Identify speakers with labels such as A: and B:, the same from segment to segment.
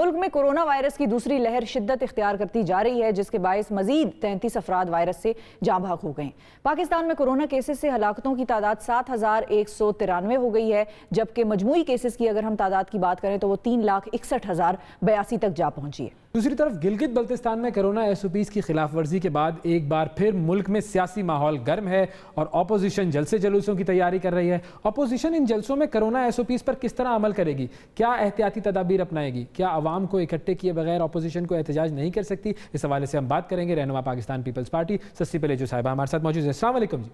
A: मुल्क में corona virus की दूसरी लहर शिद्दत इख्तियार करती जा रही है, जिसके बायस मजीद 33 अफराद वायरस से जाँ बहक हो गए। पाकिस्तान में कोरोना केसेस से हलाकतों की तादाद 7,193 हो गई है, जबकि मजमूई केसेस की अगर हम तादाद की बात करें तो वो 3,61,082 तक जा पहुंची है।
B: दूसरी तरफ गिलगित बल्तिस्तान में कोरोना SOPs की खिलाफ वर्जी के बाद एक बार फिर मुल्क में सियासी माहौल गर्म है और अपोजिशन जलसे जलूसों की तैयारी कर रही है। अपोजिशन इन जलसों में कोरोना SOPs पर किस तरह अमल करेगी, क्या एहतियाती तदाबीर अपनाएगी, क्या आवाम को इकट्ठे किए बगैर अपोजिशन को एहतजाज नहीं कर सकती, इस हवाले से हम बात करेंगे। रहनुमा पाकिस्तान पीपल्स पार्टी सस्ती पलेजो साहिबा हमारे साथ मौजूद है। अस्सलाम वालेकुम जी।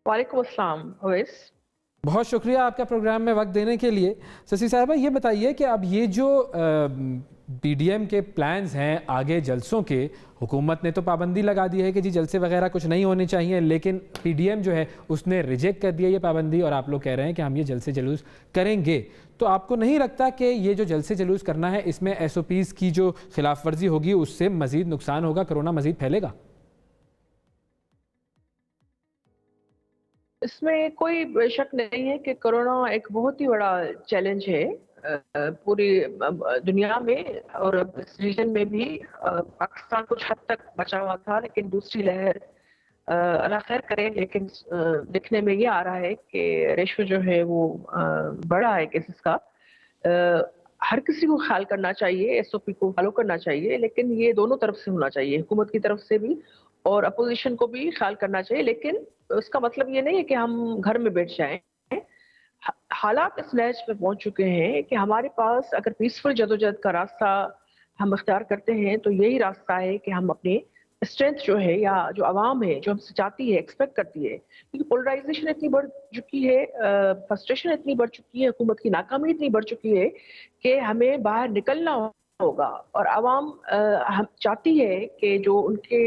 C: वालेकुम अस्सलाम ओवैस।
B: बहुत शुक्रिया आपका प्रोग्राम में वक्त देने के लिए। शशि साहिबा, ये बताइए कि अब ये जो PDM के प्लान्स हैं आगे जलसों के, हुकूमत ने तो पाबंदी लगा दी है कि जी जलसे वगैरह कुछ नहीं होने चाहिए, लेकिन PDM जो है उसने रिजेक्ट कर दिया ये पाबंदी और आप लोग कह रहे हैं कि हम ये जलसे जलूस करेंगे। तो आपको नहीं लगता कि ये जो जलसे जलूस करना है इसमें SOPs की जो खिलाफ वर्जी होगी उससे मजीद नुकसान होगा, कोरोना मजीद फैलेगा?
C: इसमें कोई शक नहीं है कि कोरोना एक बहुत ही बड़ा चैलेंज है पूरी दुनिया में, और इस रीजन में भी पाकिस्तान कुछ हद तक बचा हुआ था, लेकिन दूसरी लहर अल्लाह खैर करे। लेकिन दिखने में ये आ रहा है कि रेशो जो है वो बड़ा है केसेस का। हर किसी को ख्याल करना चाहिए, SOP को फॉलो करना चाहिए, लेकिन ये दोनों तरफ से होना चाहिए, हुकूमत की तरफ से भी और अपोजिशन को भी ख्याल करना चाहिए। लेकिन उसका मतलब ये नहीं है कि हम घर में बैठ जाएं। हालात इस लहज पे पहुंच चुके हैं कि हमारे पास अगर पीसफुल जदोजहद का रास्ता हम इख्तियार करते हैं तो यही रास्ता है कि हम अपनी स्ट्रेंथ जो है या जो आवाम है जो हमसे चाहती है, एक्सपेक्ट करती है, क्योंकि पोलराइजेशन इतनी बढ़ चुकी है, फ्रस्ट्रेशन इतनी बढ़ चुकी है, हुकूमत की नाकामी इतनी बढ़ चुकी है कि हमें बाहर निकलना होगा। और आवाम हम चाहती है कि जो उनके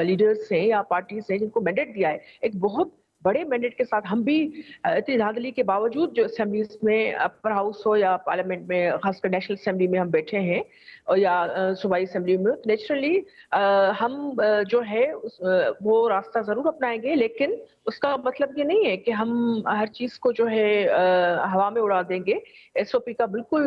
C: लीडर्स हैं या पार्टीज हैं जिनको मैंडेट दिया है, एक बहुत बड़े मैंडेट के साथ हम भी इतनी धांधली के बावजूद जो असेंबलीज में, अपर हाउस हो या पार्लियामेंट में, खासकर नेशनल असेंबली में हम बैठे हैं और या सूबाई असेंबली में, नेचुरली हम जो है वो रास्ता जरूर अपनाएंगे। लेकिन उसका मतलब ये नहीं है कि हम हर चीज को जो है हवा में उड़ा देंगे। SOP का बिल्कुल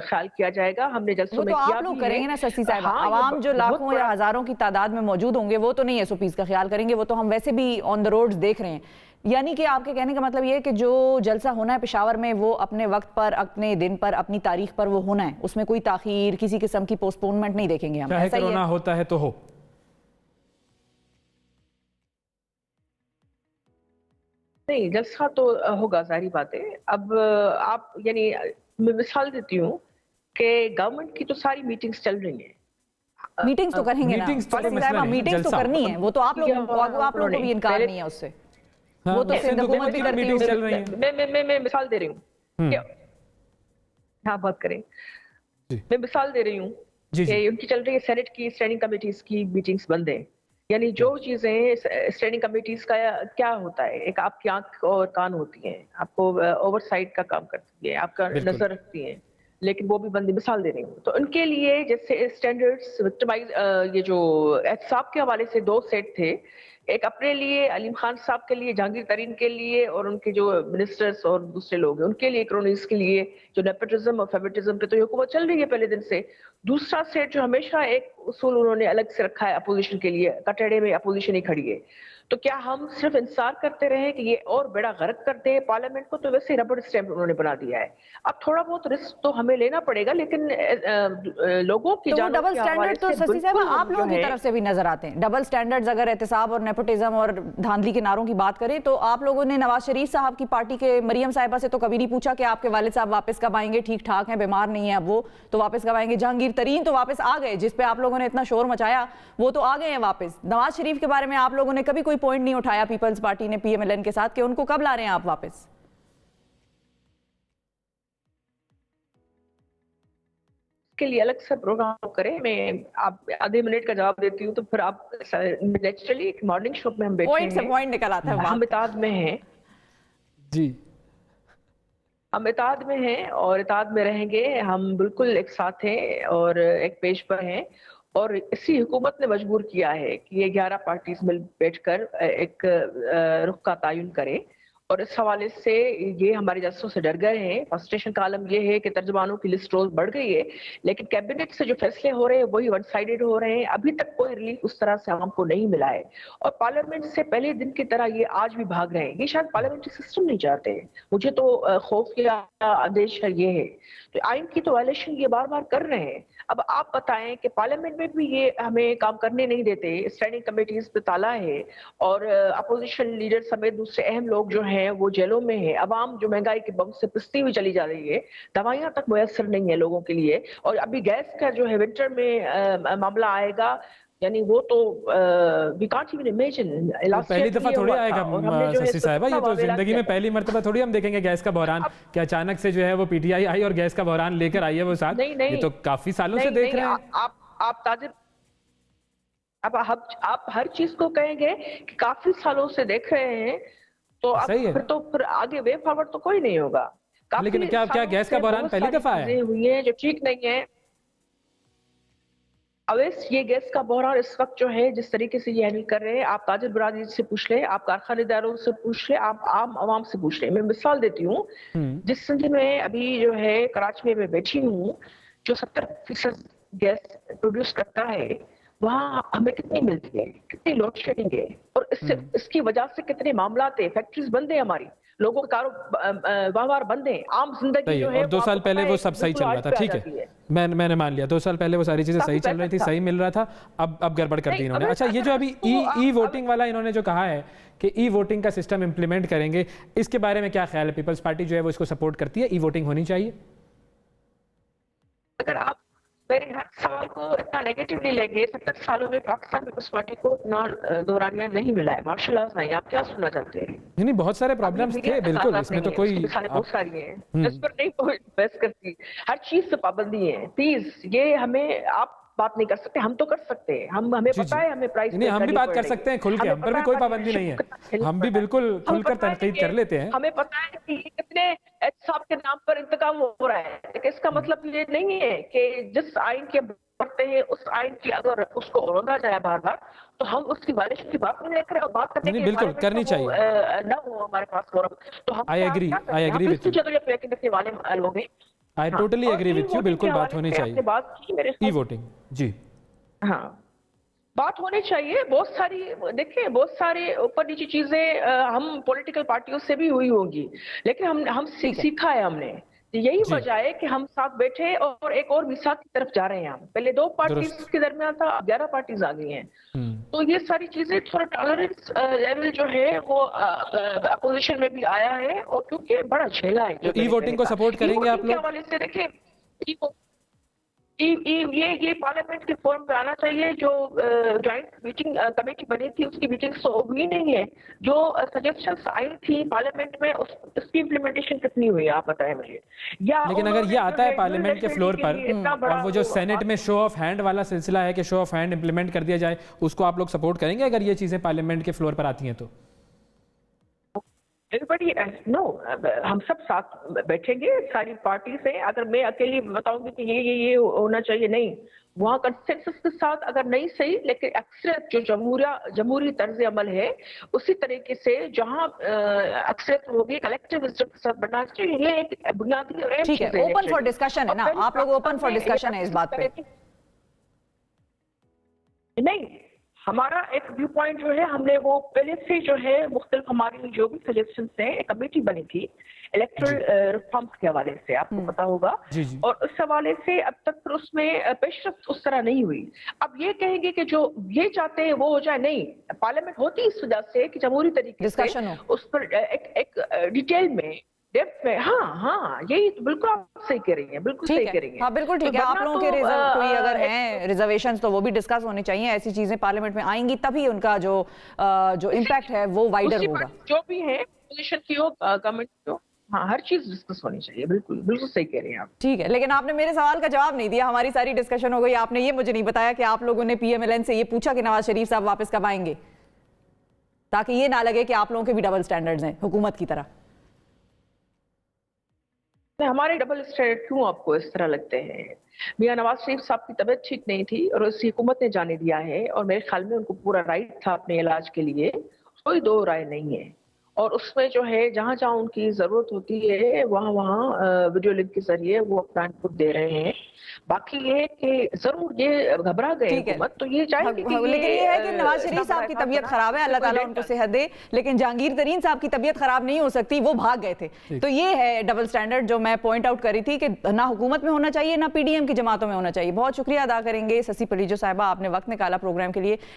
C: ख्याल किया जाएगा। हमने जलसों में किया
A: आप लोग
C: भी
A: करेंगे
C: है
A: ना शशि साहब।
C: हाँ,
A: आवाम जो लाखों या हजारों की तादाद में मौजूद होंगे वो तो नहीं SOPs का ख्याल करेंगे, वो तो हम वैसे भी ऑन द रोड्स देख रहे हैं। यानी कि आपके कहने का मतलब ये है कि जो जलसा होना है पेशावर में वो अपने वक्त पर, अपने दिन पर, अपनी तारीख पर वो होना है, उसमें कोई ताखीर, किसी किस्म की पोस्टपोनमेंट नहीं देखेंगे हम।
B: चाहे कोरोना होता है तो हो।
C: नहीं, जलसा तो होगा, जाहिर बात है। अब आप यानी मैं मिसाल देती हूँ कि गवर्नमेंट की तो सारी मीटिंग्स चल रही हैं।
A: मीटिंग्स तो करेंगे ना, मीटिंग्स तो करनी है, वो तो आप लोगों को भी इनकार नहीं है उससे। वो तो सिंध हुकूमत भी करती है।
C: मैं मिसाल दे रही हूँ, हाँ बात करें। मैं मिसाल दे रही हूँ कि उनकी चल रही है, सेनेट की स्टैंडिंग कमेटीज की मीटिंग्स बंद है। यानी जो चीजें स्टैंडिंग कमेटीज का क्या होता है, एक आपकी आंख और कान होती हैं, आपको ओवरसाइट का काम करती है, आपका नजर रखती हैं, लेकिन वो भी बंदी। मिसाल दे रही हूँ तो उनके लिए जैसे स्टैंडर्ड्स विक्टिमाइज, ये जो एहतसाब के हवाले से 2 सेट थे, एक अपने लिए, अलीम खान साहब के लिए, जहांगीर तरीन के लिए, और उनके जो मिनिस्टर्स और दूसरे लोग हैं उनके लिए, क्रोनीज के लिए, जो नेपोटिज्म और फेवरेटिज्म पे तो ये हुकूमत चल रही है पहले दिन से। दूसरा सेट जो हमेशा एक उसूल उन्होंने अलग से रखा है अपोजिशन के लिए, कटहरे में अपोजिशन ही खड़ी है। तो क्या हम सिर्फ इंतजार करते रहे कि ये और बड़ा गर्क कर दे पार्लियामेंट को? तो वैसे रबड़ स्टैंप उन्होंने बना दिया है। अब थोड़ा बहुत रिस्क तो हमें लेना पड़ेगा, लेकिन लोगों की
A: तो डबल स्टैंडर्ड तो शशि साहब आप लोगों की तरफ से भी नजर आते हैं। डबल स्टैंडर्ड्स, अगर एहतसाब और नेपोटिज्म और धांधली के नारों की बात करें तो आप लोगों ने नवाज शरीफ साहब की पार्टी के मरियम साहिबा से तो कभी नहीं पूछा कि आपके वालिद साहब वापस कब आएंगे, ठीक ठाक हैं, बीमार नहीं है अब वो, तो वापस कब आएंगे। जहांगीर तरीन तो वापस आ गए, जिस पे आप लोगों ने इतना शोर मचाया, वो तो आ गए हैं वापस। नवाज शरीफ के बारे में आप लोगों ने कभी कोई पॉइंट नहीं उठाया पीपल्स पार्टी ने PMLN के साथ कि उनको कब ला रहे हैं आप वापस?
C: के लिए अलग से प्रोग्राम करें। मैं आप आधे मिनट का जवाब देती हूँ तो फिर आप नेचुरली मॉर्निंग शो में हम बैठे हैं,
A: पॉइंट निकल आता है,
C: हम इताद में हैं
B: जी,
C: हम इताद में हैं और इताद में रहेंगे। हम बिल्कुल एक साथ हैं और एक पेज पर हैं, और इसी हुकूमत ने मजबूर किया है कि ये 11 पार्टीज मिल बैठकर एक रुख का तयन करें और इस हवाले से ये हमारे जजों से डर गए हैं। फ्रस्ट्रेशन का आलम ये है कि तर्जुमानों की लिस्ट रोज बढ़ गई है, लेकिन कैबिनेट से जो फैसले हो रहे हैं वही वन साइडेड हो रहे हैं। अभी तक कोई रिलीफ उस तरह से आवाम को नहीं मिला है, और पार्लियामेंट से पहले दिन की तरह ये आज भी भाग रहे हैं। ये शायद पार्लियामेंट्री सिस्टम नहीं चाहते। मुझे तो खौफ या आदेश है ये है, तो आइन की तो वायलेशन ये बार बार कर रहे हैं। अब आप बताएं कि पार्लियामेंट में भी ये हमें काम करने नहीं देते, स्टैंडिंग कमेटीज पे ताला है, और अपोजिशन लीडर समेत दूसरे अहम लोग जो हैं वो जेलों में हैं। अवाम जो महंगाई के बम से पिसती हुई चली जा रही है, दवाइयां तक मुयसर नहीं है लोगों के लिए। और अभी गैस का जो है विंटर में मामला आएगा, यानी वो तो वी कांट इवन इमेजिन।
B: पहली दफा थोड़ी आएगा शशि साहिबा, ये तो जिंदगी में पहली मर्तबा थोड़ी हम देखेंगे गैस का बहरान कि अचानक से जो है वो पीटीआई आई और गैस का बहरान लेकर आई है वो साथ। ये तो काफी सालों से देख रहे हैं।
C: आप ताजिर, अब आप हर चीज को कहेंगे कि काफी सालों से देख रहे हैं, तो फिर आगे वे फॉरवर्ड तो कोई नहीं होगा।
B: लेकिन क्या गैस का बहरान पहली दफा है
C: हुई है जो ठीक नहीं है। अवैस ये गैस का बहरान इस वक्त जो है जिस तरीके से ये हैंडल कर रहे हैं, आप ताजिर बरादरी से पूछ ले, आप कारखानेदारों से पूछ ले, आप आम आवाम से पूछ ले। मैं मिसाल देती हूँ, जिस सिंध में अभी जो है कराची में मैं बैठी हूँ, जो 70% गैस प्रोड्यूस करता है, वहाँ हमें कितनी मिलती है, कितनी लोड शेडिंग है, और इसकी वजह से कितने मामला है। फैक्ट्रीज बंद है, हमारी लोगों के कारोबार बंद है, आम जिंदगी जो है।
B: 2 साल पहले वो सब सही चल रहा था, ठीक है, मैंने मान लिया 2 साल पहले वो सारी चीजें सही चल रही थी, सही मिल रहा था, अब गड़बड़ कर दी इन्होंने। अच्छा, ये जो अभी ई वोटिंग वाला इन्होंने जो कहा है कि ई वोटिंग का सिस्टम इंप्लीमेंट करेंगे, इसके बारे में क्या ख्याल है? पीपल्स पार्टी जो है वो इसको सपोर्ट करती है, ई वोटिंग होनी चाहिए?
C: अगर आप मेरे हर सवाल को इतना नेगेटिवली लेंगे, 70 सालों में पाकिस्तान पीपल्स पार्टी को इतना दौरानिया नहीं मिला है, माशाल्लाह नहीं। आप क्या सुनना चाहते हैं?
B: नहीं, बहुत सारे प्रॉब्लम्स थे, बिल्कुल, इसमें तो कोई
C: बहुत सारी हैं, इस पर नहीं कोई बहस करती। हर चीज से पाबंदी है, प्लीज ये हमें आप बात नहीं कर सकते, हम तो कर सकते हैं। हमें पता है हमें प्राइस
B: नहीं, हम भी बात कर सकते हैं खुल के, हम पर भी कोई पाबंदी नहीं है, हम भी बिल्कुल खुलकर तनकीद कर लेते हैं।
C: हमें पता है कि कितने एहसाब के नाम पर इंतकाम हो रहा है, लेकिन इसका मतलब ये नहीं है कि जिस आइन के पढ़ते हैं उस आइन की अगर उसको रोका जाए बार बार, तो हम उसकी वायलेशन की बात नहीं कर रहे, और बात करने
B: की बिल्कुल करनी चाहिए
C: ना हो हमारे पास फोरम, तो हम
B: आई एग्री विद यू,
C: वाले लोग हैं।
B: I totally agree with you, बिल्कुल बात होनी चाहिए।
C: बात की मेरे
B: ई वोटिंग, जी
C: हाँ बात होनी चाहिए। बहुत सारी देखिए, बहुत सारे ऊपर नीचे चीजें हम पॉलिटिकल पार्टियों से भी हुई होंगी, लेकिन हम सीखा है हमने। यही वजह है कि हम साथ बैठे और एक और मिसाल की तरफ जा रहे हैं। हम पहले 2 पार्टीज के दरमियान था, 11 पार्टीज आ गई हैं। तो ये सारी चीजें थोड़ा टॉलरेंस लेवल जो है वो अपोजिशन में भी आया है, और क्योंकि बड़ा झेला है।
B: ई वोटिंग को सपोर्ट करेंगे आप लोग?
C: हवाले से देखिए, ये पार्लियामेंट के फॉर्म पे आना चाहिए। जो जॉइंट मीटिंग कमेटी बनी थी उसकी मीटिंग तो हुई नहीं है। जो सजेशंस आई थी पार्लियामेंट में उसकी इम्प्लीमेंटेशन कितनी हुई है आप बताएं मुझे। या
B: लेकिन अगर ये आता है पार्लियामेंट के फ्लोर पर और वो जो सेनेट में शो ऑफ हैंड वाला सिलसिला है कि शो ऑफ हैंड इंप्लीमेंट कर दिया जाए, उसको आप लोग सपोर्ट करेंगे अगर ये चीजें पार्लियामेंट के फ्लोर पर आती हैं तो?
C: एवरीबडी नो, हम सब साथ बैठेंगे, सारी पार्टी से। अगर मैं अकेली बताऊंगी कि ये होना चाहिए, नहीं, वहाँ कंसेंसस के साथ अगर नहीं सही, लेकिन अक्सर जो जमहूरी तर्ज अमल है उसी तरीके से जहाँ अक्सर होगी कलेक्टिव विजडम के साथ बनना चाहिए। ये एक बुनियादी और
A: ठीक है, ओपन फॉर डिस्कशन है ना, आप लोग ओपन फॉर डिस्कशन है इस बात पे?
C: नहीं, हमारा एक व्यू पॉइंट जो है, हमने वो पहले से जो है मुख्तलिफ हमारी जो भी सजेशंस हैं, एक कमेटी बनी थी इलेक्टोरल रिफॉर्म्स के हवाले से, आपको पता होगा। और उस हवाले से अब तक फिर उसमें पेशरफ्त उस तरह नहीं हुई। अब ये कहेंगे कि जो ये चाहते हैं वो हो जाए, नहीं, पार्लियामेंट होती इस वजह से कि जमहूरी तरीके से उस पर एक डिटेल में, डेप्थ में। हाँ, यही तो बिल्कुल आप सही कह रही हैं, बिल्कुल सही कह रही हैं।
A: हाँ बिल्कुल ठीक है, आप लोगों के कोई अगर हैं रिजर्वेशंस तो वो भी डिस्कस होने चाहिए। ऐसी चीजें पार्लियामेंट में आएंगी तभी उनका जो इम्पैक्ट है वो वाइडर होगा।
C: जो भी है पोजीशन की हो, गवर्नमेंट की हो, हाँ, हर चीज डिस्कस होनी चाहिए। बिल्कुल बिल्कुल सही कह रही हैं आप।
A: ठीक है, लेकिन आपने मेरे सवाल का जवाब नहीं दिया। हमारी सारी डिस्कशन हो गई, आपने ये मुझे नहीं बताया कि आप लोगों ने पीएमएलएन से ये पूछा कि नवाज शरीफ साहब वापस कब आएंगे, ताकि ये ना लगे कि आप लोगों के भी डबल स्टैंडर्ड्स हैं हुकूमत की तरह।
C: हमारे डबल स्टैंडर्ड क्यों आपको इस तरह लगते हैं? मियां नवाज शरीफ साहब की तबीयत ठीक नहीं थी और उस हुकूमत ने जाने दिया है, और मेरे ख्याल में उनको पूरा राइट था अपने इलाज के लिए, कोई दो राय नहीं है। और उसमें जो है जहां जहां उनकी जरूरत होती है वहां वहां वीडियो लिंक के जरिए वो अपना इनपुट दे रहे हैं। बाकी ये है कि जरूर ये घबरा गए
A: ठीक है।
C: हुकूमत, तो ये चाहेगी कि
A: लेकिन ये है कि नवाज शरीफ
C: इतना
A: साहब
C: बड़ा
A: की
C: एहसास
A: तबीयत
C: बना,
A: खराब है, अल्लाह
C: कोई
A: ताला
C: डेट
A: उनको
C: डाल-
A: सेहत दे, लेकिन जहांगीर तरीन साहब की तबीयत खराब नहीं हो सकती, वो भाग गए थे। तो ये है डबल स्टैंडर्ड जो मैं पॉइंट आउट करी थी कि ना हुकूमत में होना चाहिए ना पीडीएम की जमातों में होना चाहिए। बहुत शुक्रिया अदा करेंगे शशि पलीजो साहिबा, आपने वक्त निकाला प्रोग्राम के लिए।